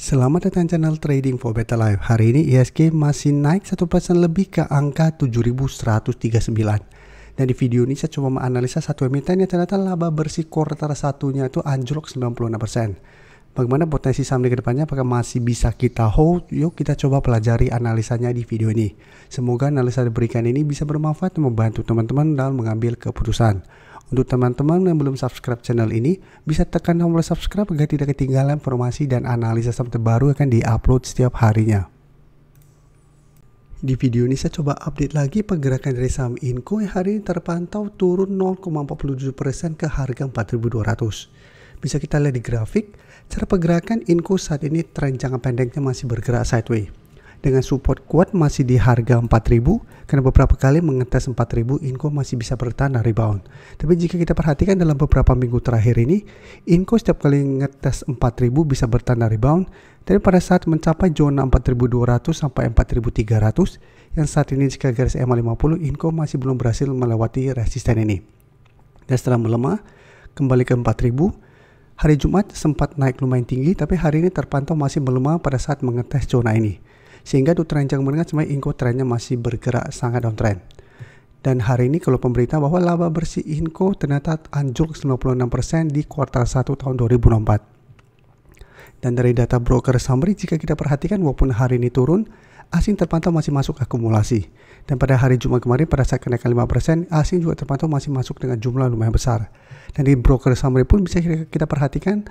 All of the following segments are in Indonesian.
Selamat datang channel Trading for Better Life. Hari ini ISG masih naik 1% lebih ke angka 7.139. Dan di video ini saya coba menganalisa satu emiten yang ternyata laba bersih kuartal satunya itu anjlok 96%. Bagaimana potensi saham di kedepannya, apakah masih bisa kita hold? Yuk kita coba pelajari analisanya di video ini. Semoga analisa diberikan ini bisa bermanfaat dan membantu teman-teman dalam mengambil keputusan. Untuk teman-teman yang belum subscribe channel ini, bisa tekan tombol subscribe agar tidak ketinggalan informasi dan analisa saham terbaru akan diupload setiap harinya. Di video ini saya coba update lagi pergerakan dari saham Inco yang hari ini terpantau turun 0,47% ke harga 4.200. Bisa kita lihat di grafik, cara pergerakan Inco saat ini tren jangka pendeknya masih bergerak sideways. Dengan support kuat masih di harga 4.000, karena beberapa kali mengetes 4.000, Inco masih bisa bertahan dan rebound. Tapi jika kita perhatikan dalam beberapa minggu terakhir ini, Inco setiap kali ngetes 4.000 bisa bertahan dan rebound. Tapi pada saat mencapai zona 4.200 sampai 4.300, yang saat ini jika garis EMA 50, Inco masih belum berhasil melewati resisten ini. Dan setelah melemah, kembali ke 4.000, hari Jumat sempat naik lumayan tinggi, tapi hari ini terpantau masih melemah pada saat mengetes zona ini. Sehingga untuk tren jangka menengah sebenarnya Inco trennya masih bergerak sangat downtrend. Dan hari ini kalau pemberitahuan bahwa laba bersih Inco ternyata anjlok 96% di kuartal 1 tahun 2024. Dan dari data broker summary jika kita perhatikan walaupun hari ini turun, asing terpantau masih masuk akumulasi. Dan pada hari Jumat kemarin pada saat kenaikan 5%, asing juga terpantau masih masuk dengan jumlah lumayan besar. Dan di broker summary pun bisa kita perhatikan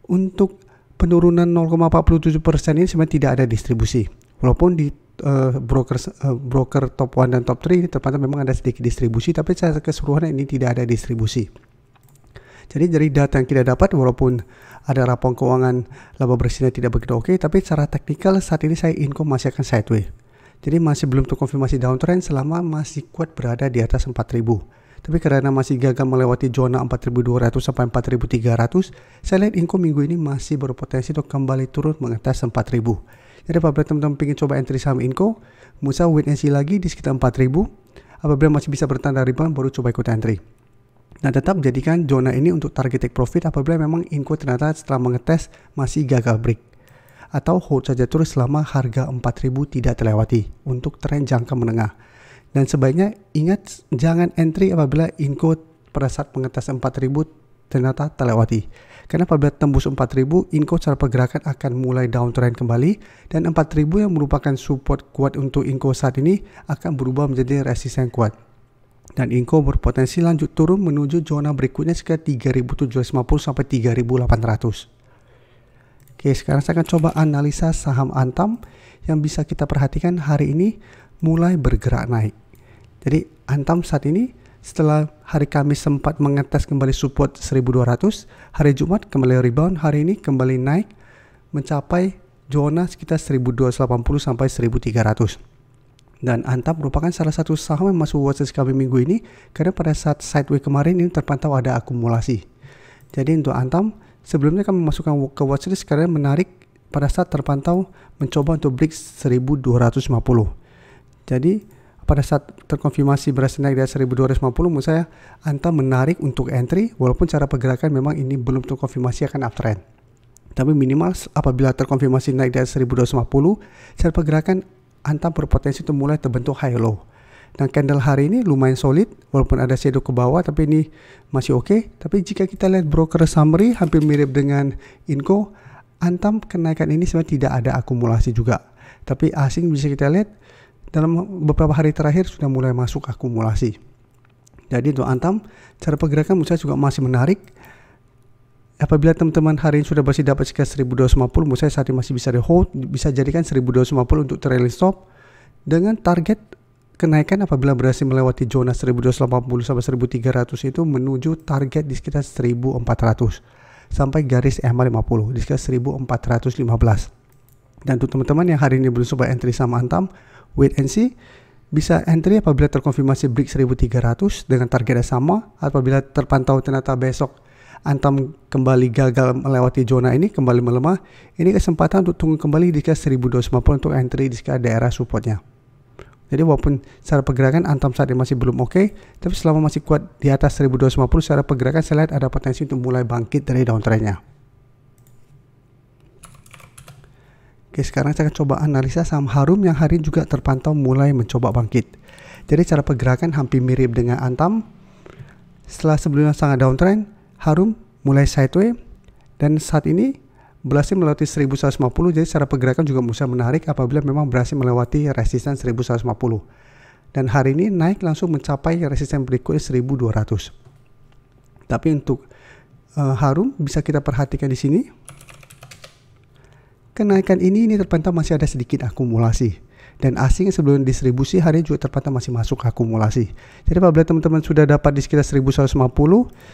untuk penurunan 0,47% ini sebenarnya tidak ada distribusi. Walaupun di broker top 1 dan top 3 terpantau memang ada sedikit distribusi, tapi secara keseluruhan ini tidak ada distribusi. Jadi dari data yang kita dapat, walaupun ada rapor keuangan laba bersihnya tidak begitu oke, tapi secara teknikal saat ini saya Inco masih akan sideways. Jadi masih belum terkonfirmasi downtrend selama masih kuat berada di atas 4.000. Tapi karena masih gagal melewati zona 4.200 sampai 4.300, saya lihat Inco minggu ini masih berpotensi untuk kembali turun mengetes 4.000. Jadi apabila teman-teman ingin coba entry saham Inco, musa wait and see lagi di sekitar 4.000. Apabila masih bisa bertahan dari rebound, baru coba ikut entry. Nah, tetap jadikan zona ini untuk target take profit apabila memang Inco ternyata setelah mengetes masih gagal break. Atau hold saja terus selama harga 4.000 tidak terlewati untuk tren jangka menengah. Dan sebaiknya ingat jangan entry apabila Inco pada saat mengetes 4.000 ternyata terlewati. Karena apabila tembus 4.000, Inco secara pergerakan akan mulai downtrend kembali. Dan 4.000 yang merupakan support kuat untuk Inco saat ini akan berubah menjadi resisten kuat. Dan Inco berpotensi lanjut turun menuju zona berikutnya sekitar 3.750 sampai 3.800. Oke, sekarang saya akan coba analisa saham Antam yang bisa kita perhatikan hari ini mulai bergerak naik. Jadi Antam saat ini setelah hari Kamis sempat mengetes kembali support 1.200, hari Jumat kembali rebound, hari ini kembali naik mencapai zona sekitar 1.280 sampai 1.300. Dan Antam merupakan salah satu saham yang masuk watchlist kami minggu ini karena pada saat sideways kemarin ini terpantau ada akumulasi. Jadi untuk Antam sebelumnya kami masukkan ke watchlist karena menarik pada saat terpantau mencoba untuk break 1.250. Jadi pada saat terkonfirmasi berhasil naik dari 1.250, menurut saya Antam menarik untuk entry walaupun cara pergerakan memang ini belum terkonfirmasi akan uptrend. Tapi minimal apabila terkonfirmasi naik dari 1.250, cara pergerakan Antam berpotensi untuk mulai terbentuk high low. Dan candle hari ini lumayan solid walaupun ada shadow ke bawah, tapi ini masih oke. Tapi jika kita lihat broker summary hampir mirip dengan Inco, Antam kenaikan ini sebenarnya tidak ada akumulasi juga. Tapi asing bisa kita lihat dalam beberapa hari terakhir sudah mulai masuk akumulasi. Jadi untuk Antam, cara pergerakan menurut saya juga masih menarik. Apabila teman-teman hari ini sudah masih dapat sekitar 1.250, menurut saya saat ini masih bisa di hold, bisa jadikan 1.250 untuk trailing stop dengan target kenaikan apabila berhasil melewati zona 1.280 sampai 1.300 itu menuju target di sekitar 1.400 sampai garis EMA 50 di sekitar 1.415. Dan untuk teman-teman yang hari ini belum coba entry sama Antam, wait and see, bisa entry apabila terkonfirmasi break 1.300 dengan target yang sama. Apabila terpantau ternyata besok Antam kembali gagal melewati zona ini, kembali melemah, ini kesempatan untuk tunggu kembali di sekitar 1.250 untuk entry di sekitar daerah supportnya. Jadi walaupun secara pergerakan Antam saat ini masih belum oke, tapi selama masih kuat di atas 1.250 secara pergerakan saya lihat ada potensi untuk mulai bangkit dari downtrendnya. Oke, sekarang saya akan coba analisa saham Harum yang hari ini juga terpantau mulai mencoba bangkit. Jadi cara pergerakan hampir mirip dengan Antam. Setelah sebelumnya sangat downtrend, Harum mulai sideways dan saat ini berhasil melewati 1150. Jadi cara pergerakan juga bisa menarik apabila memang berhasil melewati resisten 1150. Dan hari ini naik langsung mencapai resisten berikutnya 1200. Tapi untuk Harum bisa kita perhatikan di sini. Kenaikan ini terpantau masih ada sedikit akumulasi. Dan asing sebelum distribusi hari ini juga terpantau masih masuk akumulasi. Jadi apabila teman-teman sudah dapat di sekitar 1150,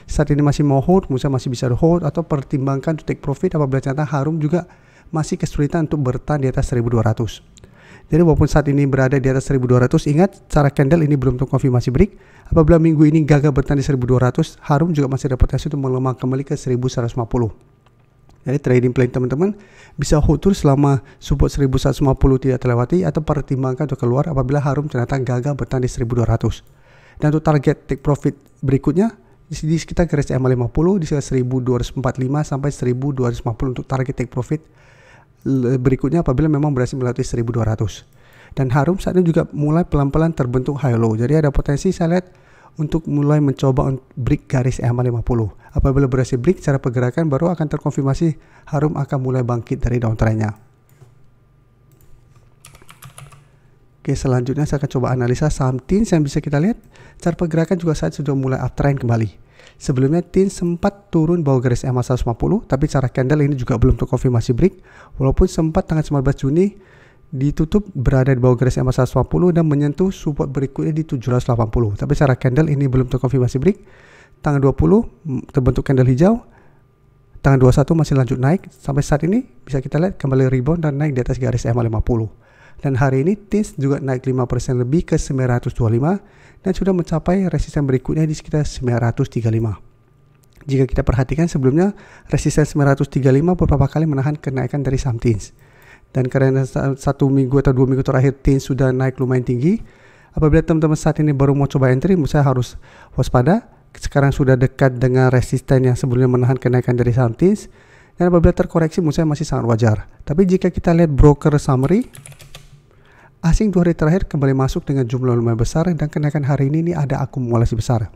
saat ini masih mau hold, masih bisa hold atau pertimbangkan to take profit apabila ternyata Harum juga masih kesulitan untuk bertahan di atas 1200. Jadi walaupun saat ini berada di atas 1200, ingat cara candle ini belum terkonfirmasi break. Apabila minggu ini gagal bertahan di 1200, Harum juga masih ada potensi untuk melemah kembali ke 1150. Jadi trading plan teman-teman bisa hold terus selama support 1150 tidak terlewati atau pertimbangkan untuk keluar apabila Harum ternyata gagal bertahan di 1200. Dan untuk target take profit berikutnya di sekitar garis EMA50 di sekitar 1245 sampai 1250 untuk target take profit berikutnya apabila memang berhasil melewati 1200. Dan Harum saat ini juga mulai pelan-pelan terbentuk high low. Jadi ada potensi saya lihat untuk mulai mencoba break garis EMA50. Apabila berhasil break, cara pergerakan baru akan terkonfirmasi Harum akan mulai bangkit dari downtrendnya. Oke, selanjutnya saya akan coba analisa saham TINS yang bisa kita lihat. Cara pergerakan juga saat sudah mulai uptrend kembali. Sebelumnya TINS sempat turun bawah garis EMA 150, tapi cara candle ini juga belum terkonfirmasi break. Walaupun sempat tanggal 19 Juni ditutup berada di bawah garis EMA 150 dan menyentuh support berikutnya di 780. Tapi secara candle ini belum terkonfirmasi break. Tanggal 20 terbentuk candle hijau. Tanggal 21 masih lanjut naik. Sampai saat ini bisa kita lihat kembali rebound dan naik di atas garis EMA 50. Dan hari ini TINS juga naik 5% lebih ke 925 dan sudah mencapai resisten berikutnya di sekitar 935. Jika kita perhatikan sebelumnya resisten 935 beberapa kali menahan kenaikan dari saham TINS. Dan karena 1 minggu atau 2 minggu terakhir TINS sudah naik lumayan tinggi, apabila teman-teman saat ini baru mau coba entry, saya harus waspada. Sekarang sudah dekat dengan resisten yang sebelumnya menahan kenaikan dari saham TINS. Dan apabila terkoreksi menurut saya masih sangat wajar. Tapi jika kita lihat broker summary, asing 2 hari terakhir kembali masuk dengan jumlah lumayan besar dan kenaikan hari ini ada akumulasi besar.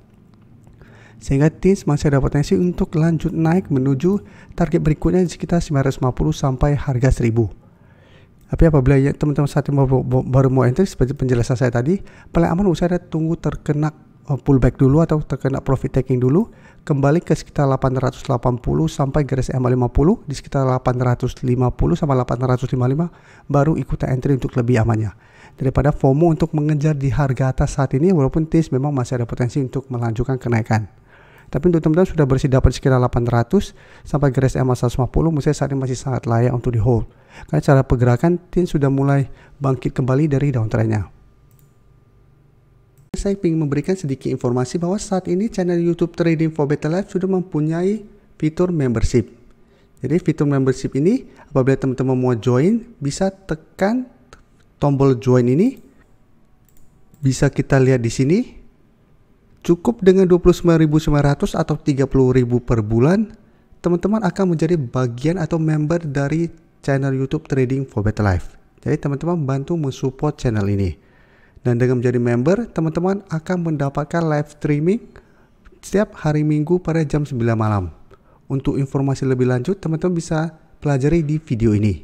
Sehingga TINS masih ada potensi untuk lanjut naik menuju target berikutnya di sekitar 950 sampai harga 1000. Tapi apabila teman-teman saat ini baru mau entry seperti penjelasan saya tadi, paling aman saya tunggu terkena pullback dulu atau terkena profit taking dulu, kembali ke sekitar 880 sampai garis EMA 50 di sekitar 850 sampai 855 baru ikutan entry untuk lebih amannya. Daripada FOMO untuk mengejar di harga atas saat ini walaupun TINS memang masih ada potensi untuk melanjutkan kenaikan. Tapi untuk teman-teman sudah bersih dapat sekitar 800 sampai garis EMA 150, menurut saya saat ini masih sangat layak untuk di hold. Karena cara pergerakan TINS sudah mulai bangkit kembali dari downtrendnya. Saya ingin memberikan sedikit informasi bahwa saat ini channel YouTube Trading for Better Life sudah mempunyai fitur membership. Jadi fitur membership ini apabila teman-teman mau join bisa tekan tombol join ini. Bisa kita lihat di sini. Cukup dengan 29.900 atau 30.000 per bulan, teman-teman akan menjadi bagian atau member dari channel YouTube Trading for Better Life. Jadi teman-teman bantu mensupport channel ini. Dan dengan menjadi member, teman-teman akan mendapatkan live streaming setiap hari Minggu pada jam 9 malam. Untuk informasi lebih lanjut, teman-teman bisa pelajari di video ini.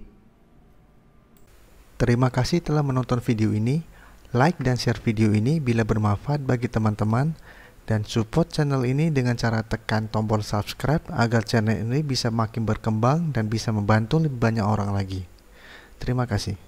Terima kasih telah menonton video ini. Like dan share video ini bila bermanfaat bagi teman-teman. Dan support channel ini dengan cara tekan tombol subscribe agar channel ini bisa makin berkembang dan bisa membantu lebih banyak orang lagi. Terima kasih.